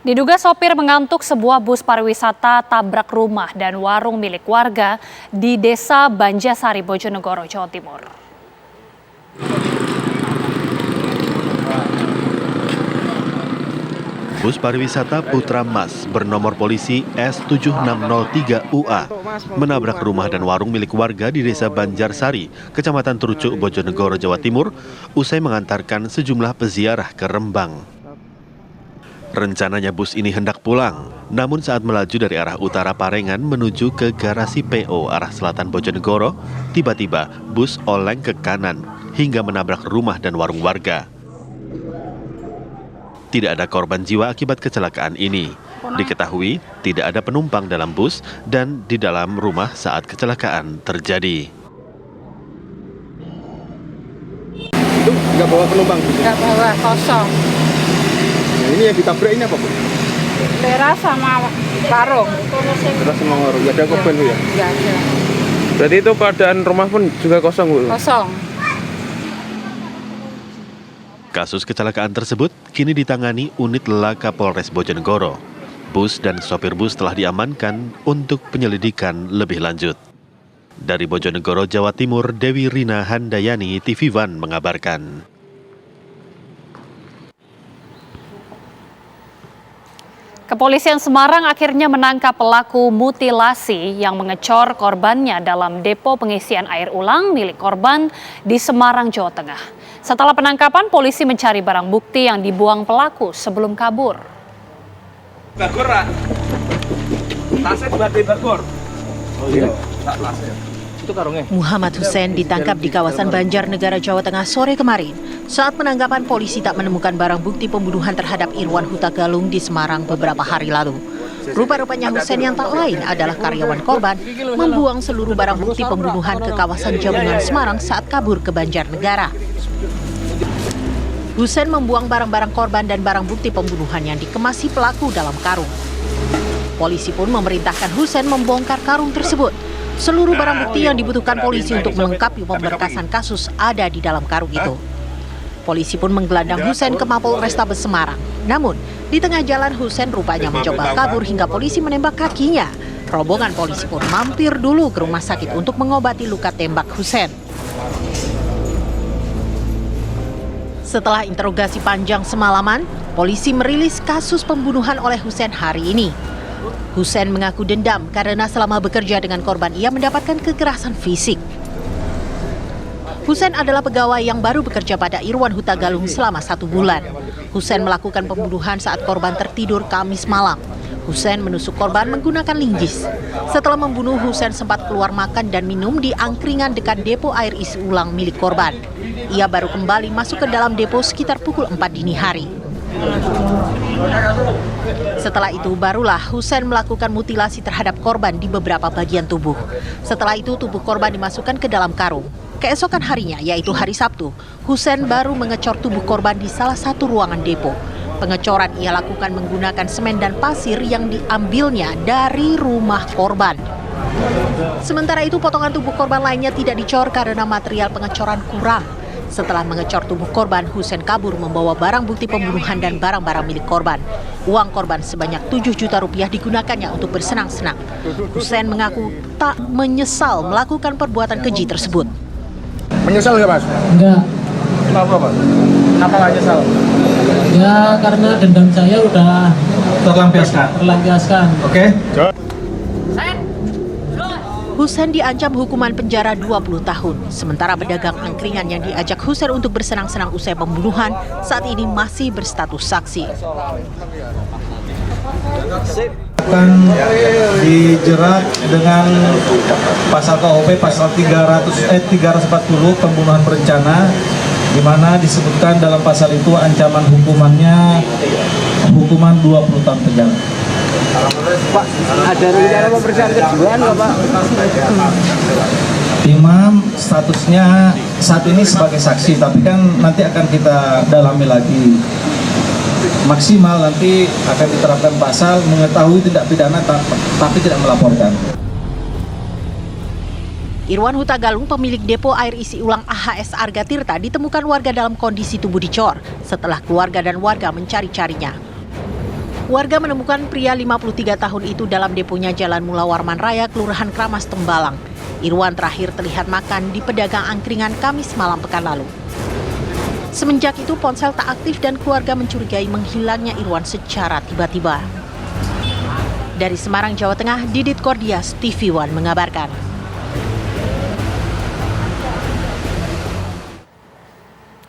Diduga sopir mengantuk, sebuah bus pariwisata tabrak rumah dan warung milik warga di Desa Banjarsari, Bojonegoro, Jawa Timur. Bus pariwisata Putra Mas bernomor polisi S7603UA menabrak rumah dan warung milik warga di Desa Banjarsari, Kecamatan Trucuk, Bojonegoro, Jawa Timur, usai mengantarkan sejumlah peziarah ke Rembang. Rencananya bus ini hendak pulang, namun saat melaju dari arah utara Parengan menuju ke garasi PO arah selatan Bojonegoro, tiba-tiba bus oleng ke kanan hingga menabrak rumah dan warung warga. Tidak ada korban jiwa akibat kecelakaan ini. Diketahui tidak ada penumpang dalam bus dan di dalam rumah saat kecelakaan terjadi. Itu nggak bawa penumpang? Nggak bawa, kosong. Nah, ini yang ditabrak ini apa, Bu? Teras sama karung. Terus sama warung, nggak ada korban, Bu, ya? Nggak ada. Berarti itu keadaan rumah pun juga kosong, Bu? Kosong. Kasus kecelakaan tersebut kini ditangani unit Laka Polres Bojonegoro. Bus dan sopir bus telah diamankan untuk penyelidikan lebih lanjut. Dari Bojonegoro, Jawa Timur, Dewi Rina Handayani, TV One mengabarkan. Kepolisian Semarang akhirnya menangkap pelaku mutilasi yang mengecor korbannya dalam depo pengisian air ulang milik korban di Semarang, Jawa Tengah. Setelah penangkapan, polisi mencari barang bukti yang dibuang pelaku sebelum kabur. Bagor, Ra. Tasnya berarti bagor. Oh iya, tasnya. Itu karungnya. Muhammad Hussein ditangkap di kawasan Banjarnegara, Jawa Tengah sore kemarin. Saat penangkapan, polisi tak menemukan barang bukti pembunuhan terhadap Irwan Huta Galung di Semarang beberapa hari lalu. Rupa-rupanya Hussein yang tak lain adalah karyawan korban membuang seluruh barang bukti pembunuhan ke kawasan Jabungan, Semarang saat kabur ke Banjarnegara. Hussein membuang barang-barang korban dan barang bukti pembunuhan yang dikemasi pelaku dalam karung. Polisi pun memerintahkan Hussein membongkar karung tersebut. Seluruh barang bukti yang dibutuhkan polisi untuk melengkapi pemberkasan kasus ada di dalam karung itu. Polisi pun menggelandang Hussein ke Mapol Restabes Semarang. Namun, di tengah jalan Hussein rupanya mencoba kabur hingga polisi menembak kakinya. Rombongan polisi pun mampir dulu ke rumah sakit untuk mengobati luka tembak Hussein. Setelah interogasi panjang semalaman, polisi merilis kasus pembunuhan oleh Hussein hari ini. Hussein mengaku dendam karena selama bekerja dengan korban ia mendapatkan kekerasan fisik. Hussein adalah pegawai yang baru bekerja pada Irwan Huta Galung selama 1 bulan. Hussein melakukan pembunuhan saat korban tertidur Kamis malam. Hussein menusuk korban menggunakan linggis. Setelah membunuh, Hussein sempat keluar makan dan minum di angkringan dekat depo air isi ulang milik korban. Ia baru kembali masuk ke dalam depo sekitar pukul 4 dini hari. Setelah itu barulah Hussein melakukan mutilasi terhadap korban di beberapa bagian tubuh. Setelah itu tubuh korban dimasukkan ke dalam karung. Keesokan harinya, yaitu hari Sabtu, Hussein baru mengecor tubuh korban di salah satu ruangan depo. Pengecoran ia lakukan menggunakan semen dan pasir yang diambilnya dari rumah korban. Sementara itu potongan tubuh korban lainnya tidak dicor karena material pengecoran kurang. Setelah mengecor tubuh korban, Hussein kabur membawa barang bukti pembunuhan dan barang-barang milik korban. Uang korban sebanyak 7 juta rupiah digunakannya untuk bersenang-senang. Hussein mengaku tak menyesal melakukan perbuatan keji tersebut. Menyesal nggak, Mas? Enggak. Kenapa, Pak? Kenapa nggak nyesal? Ya karena dendam saya udah Terlampiaskan. Oke. Hussein diancam hukuman penjara 20 tahun. Sementara pedagang angkringan yang diajak Hussein untuk bersenang-senang usai pembunuhan saat ini masih berstatus saksi. Akan dijerat dengan pasal KUP pasal 340 pembunuhan berencana, di mana disebutkan dalam pasal itu ancaman hukumannya hukuman 20 tahun penjara. Pak, ada rencana pemeriksaan kedua nggak, Pak? Imam statusnya saat ini sebagai saksi, tapi kan nanti akan kita dalami lagi. Maksimal nanti akan diterapkan pasal mengetahui tindak pidana tapi tidak melaporkan. Irwan Huta Galung, pemilik depo air isi ulang AHS Arga Tirta, ditemukan warga dalam kondisi tubuh dicor setelah keluarga dan warga mencari-carinya. Warga menemukan pria 53 tahun itu dalam deponya Jalan Mula Warman Raya, Kelurahan Kramas, Tembalang. Irwan terakhir terlihat makan di pedagang angkringan Kamis malam pekan lalu. Semenjak itu ponsel tak aktif dan keluarga mencurigai menghilangnya Irwan secara tiba-tiba. Dari Semarang, Jawa Tengah, Didit Kordias, TV One mengabarkan.